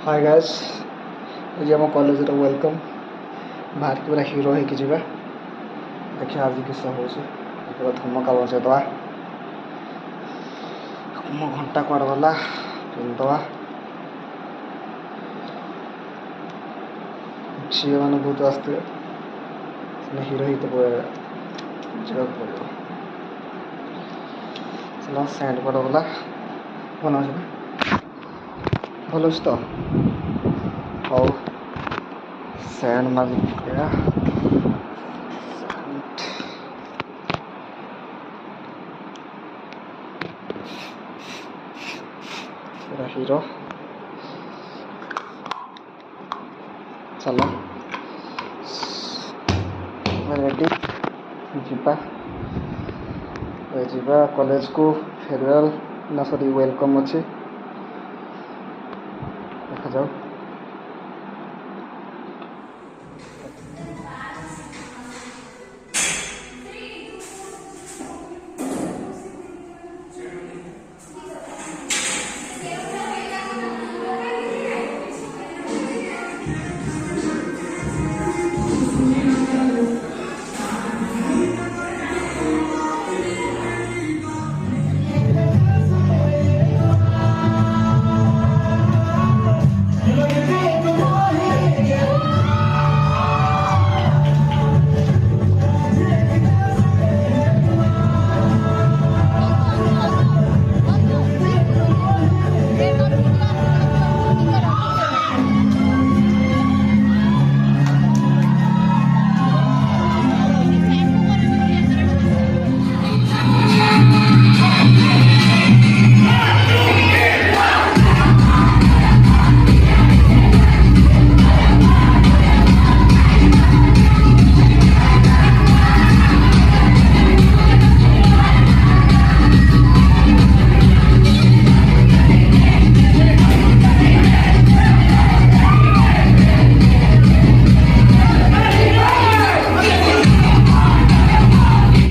Hi guys, ये आम college welcome बाहर की पूरा हीरो है कि जीवा देखिए आज किस हो धमका बजेदवा मो घंटा कुआड़ गला पिंदवा झी मैंने बहुत आसते हीरो ही तो जगह पड़ो चलो सैंड कुआड़ गला बना भल अच्छे तो हौ सैंड मार गया पूरा हीरो चलो रेडी जीवा कॉलेज को फेयरवेल ना सॉरी वेलकम अच्छे देखा जाओ।